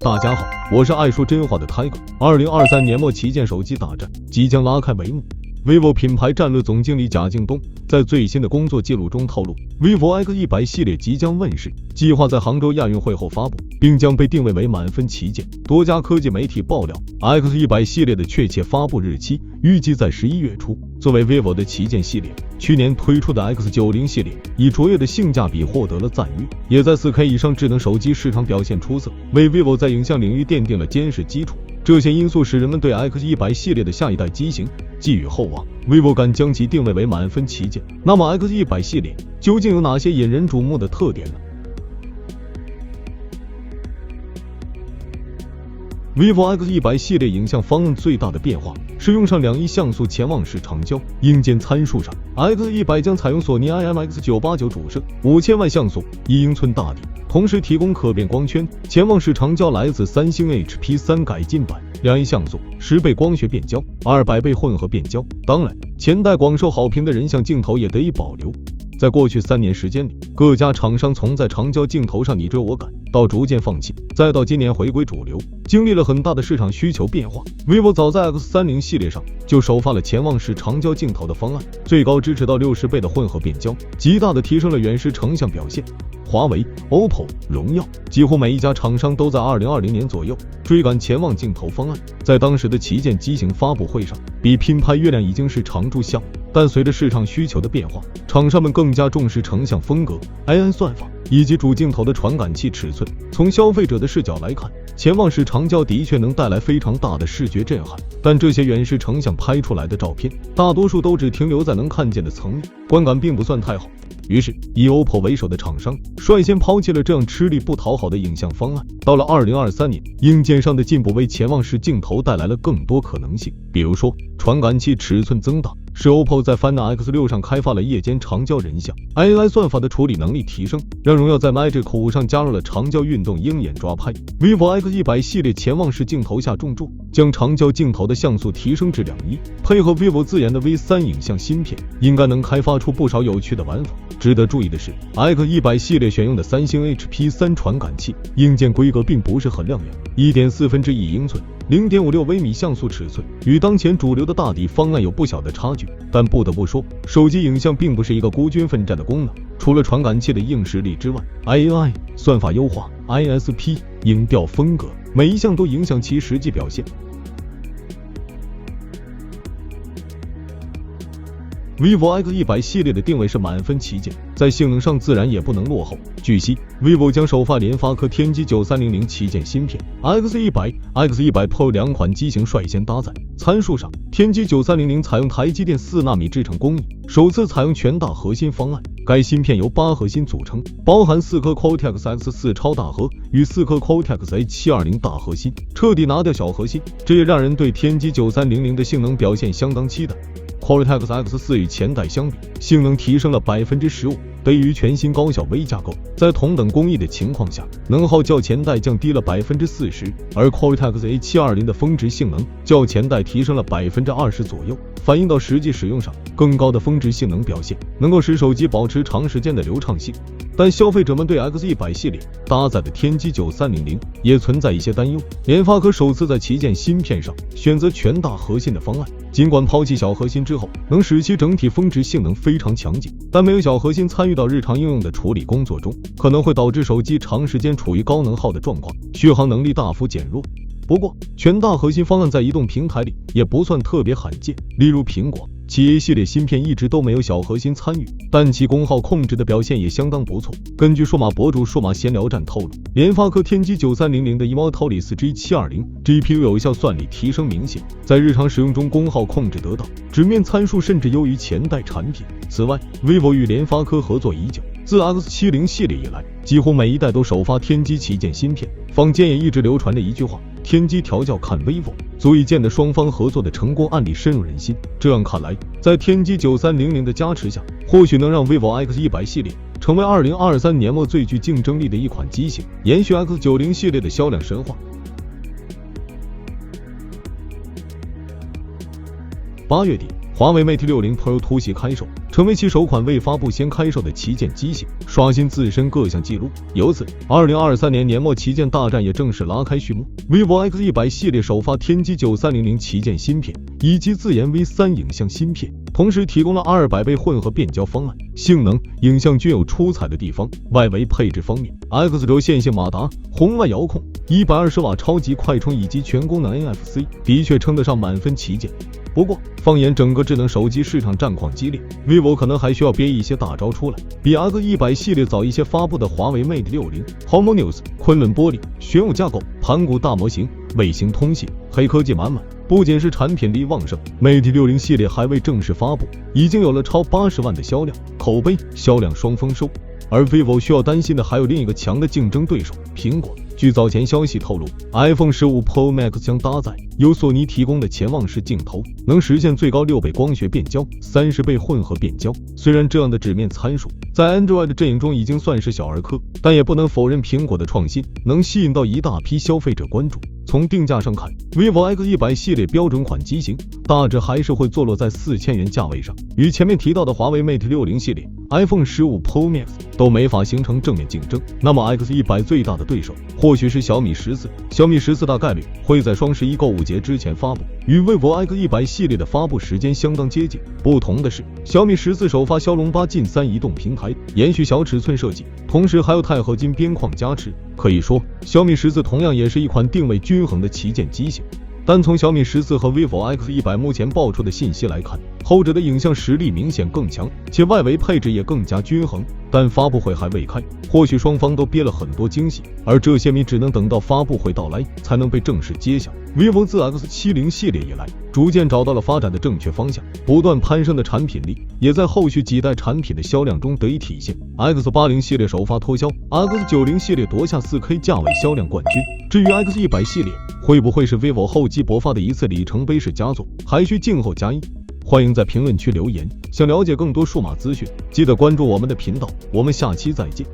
大家好，我是爱说真话的 Tiger。2023年末旗舰手机大战即将拉开帷幕。vivo 品牌战略总经理贾敬东在最新的工作记录中透露 ，vivo X100 系列即将问世，计划在杭州亚运会后发布，并将被定位为满分旗舰。多家科技媒体爆料 ，X100 系列的确切发布日期预计在11月初。作为 vivo 的旗舰系列，去年推出的 X90 系列以卓越的性价比获得了赞誉，也在 4K 以上智能手机市场表现出色，为 vivo 在影像领域奠定了坚实基础。这些因素使人们对 X100 系列的下一代机型寄予厚望 ，vivo 敢将其定位为满分旗舰。那么 X100 系列究竟有哪些引人瞩目的特点呢？vivo X100 系列影像方案最大的变化是用上2亿像素潜望式长焦。硬件参数上 ，X100 将采用索尼 IMX989主摄5000万像素1英寸大底，同时提供可变光圈。潜望式长焦来自三星 HP3 改进版，2亿像素，10倍光学变焦，200倍混合变焦。当然，前代广受好评的人像镜头也得以保留。在过去3年时间里，各家厂商从在长焦镜头上你追我赶，到逐渐放弃，再到今年回归主流，经历了很大的市场需求变化。vivo 早在 X30 系列上就首发了潜望式长焦镜头的方案，最高支持到60倍的混合变焦，极大的提升了远视成像表现。华为、OPPO、荣耀几乎每一家厂商都在2020年左右追赶潜望镜头方案。在当时的旗舰机型发布会上，比拼拍月亮已经是常驻项目，但随着市场需求的变化，厂商们更加重视成像风格、AI 算法以及主镜头的传感器尺寸。从消费者的视角来看，潜望式长焦的确能带来非常大的视觉震撼，但这些远视成像拍出来的照片大多数都只停留在能看见的层面，观感并不算太好。于是以 OPPO 为首的厂商率先抛弃了这样吃力不讨好的影像方案。到了2023年，硬件上的进步为潜望式镜头带来了更多可能性，比如说传感器尺寸增大，是 OPPO 在 Find X6 上开发了夜间长焦人像 AI 算法的处理能力提升，让荣耀在 Magic 5上加入了长焦运动鹰眼抓拍。 vivo X100 系列潜望式镜头下重注，将长焦镜头的像素提升至2亿，配合 vivo 自研的 V3 影像芯片，应该能开发出不少有趣的玩法。值得注意的是 X100 系列选用的三星 HP3 传感器，硬件规格并不是很亮眼， 1.4英寸0.56微米像素尺寸，与当前主流的大底方案有不小的差距。但不得不说，手机影像并不是一个孤军奋战的功能，除了传感器的硬实力之外， AI 算法优化、ISP 影调风格，每一项都影响其实际表现。vivo X100 系列的定位是满分旗舰，在性能上自然也不能落后。据悉 vivo 将首发联发科天玑9300旗舰芯片 X100、X100 Pro 2款机型率先搭载。参数上，天玑9300采用台积电4纳米制程工艺，首次采用全大核心方案。该芯片由8核心组成，包含4颗 Cortex X4 超大核与4颗 Cortex A720 大核心，彻底拿掉小核心，这也让人对天玑9300的性能表现相当期待。Cortex X4 与前代相比，性能提升了 15%， 得益于全新高效微架构，在同等工艺的情况下，能耗较前代降低了 40%， 而 Cortex A720 的峰值性能较前代提升了 20% 左右，反映到实际使用上，更高的峰值性能表现能够使手机保持长时间的流畅性。但消费者们对 X100 系列搭载的天玑9300也存在一些担忧。联发科首次在旗舰芯片上选择全大核心的方案，尽管抛弃小核心之后能使其整体峰值性能非常强劲，但没有小核心参与到日常应用的处理工作中，可能会导致手机长时间处于高能耗的状况，续航能力大幅减弱。不过全大核心方案在移动平台里也不算特别罕见，例如苹果其 A 系列芯片一直都没有小核心参与，但其功耗控制的表现也相当不错。根据数码博主数码闲聊站透露，联发科天玑9300的 Immortalis G720 GPU 有效算力提升明显，在日常使用中功耗控制得当，直面参数甚至优于前代产品。此外 vivo 与联发科合作已久，自 X70 系列以来，几乎每一代都首发天玑旗舰芯片。坊间也一直流传着一句话，天玑调教看 vivo， 足以见得双方合作的成功案例深入人心。这样看来，在天玑9300的加持下，或许能让 vivo X100 系列成为2023年末最具竞争力的一款机型，延续 X90 系列的销量神话。8月底，华为 Mate 60 Pro 突袭开售，成为其首款未发布先开售的旗舰机型，刷新自身各项纪录。由此，2023年年末旗舰大战也正式拉开序幕。vivo X100系列首发天玑9300旗舰芯片以及自研 V3 影像芯片，同时提供了200倍混合变焦方案，性能、影像均有出彩的地方。外围配置方面 ，X 轴线性马达、红外遥控、120瓦超级快充以及全功能 NFC， 的确称得上满分旗舰。不过，放眼整个智能手机市场战况激烈 ，vivo 可能还需要憋一些大招出来。比 X100系列早一些发布的华为 Mate 60、Harmonious、昆仑玻璃、玄武架构、盘古大模型、卫星通信，黑科技满满。不仅是产品力旺盛 ，Mate 60系列还未正式发布，已经有了超80万的销量，口碑、销量双丰收。而 vivo 需要担心的还有另一个强的竞争对手苹果。据早前消息透露 ，iPhone 15 Pro Max 将搭载由索尼提供的潜望式镜头，能实现最高6倍光学变焦、30倍混合变焦。虽然这样的纸面参数在 Android 阵营中已经算是小儿科，但也不能否认苹果的创新能吸引到一大批消费者关注。从定价上看 ，vivo X100系列标准款机型大致还是会坐落在4000元价位上，与前面提到的华为 Mate 60系列、iPhone 15 Pro Max 都没法形成正面竞争。那么 X100 最大的对手或许是小米14，小米14大概率会在双11购物节之前发布，与 vivo X100系列的发布时间相当接近。不同的是，小米14首发骁龙8 Gen 3移动平台，延续小尺寸设计，同时还有钛合金边框加持。可以说，小米14同样也是一款定位均衡的旗舰机型。但从小米14和 vivo X100 目前爆出的信息来看，后者的影像实力明显更强，且外围配置也更加均衡。但发布会还未开，或许双方都憋了很多惊喜，而这些谜只能等到发布会到来才能被正式揭晓。vivo 自 X70 系列以来，逐渐找到了发展的正确方向，不断攀升的产品力也在后续几代产品的销量中得以体现。X80 系列首发脱销 ，X90 系列夺下 4K 价位销量冠军。至于 X100 系列会不会是 vivo 厚积薄发的一次里程碑式佳作，还需静候佳音。欢迎在评论区留言，想了解更多数码资讯，记得关注我们的频道，我们下期再见。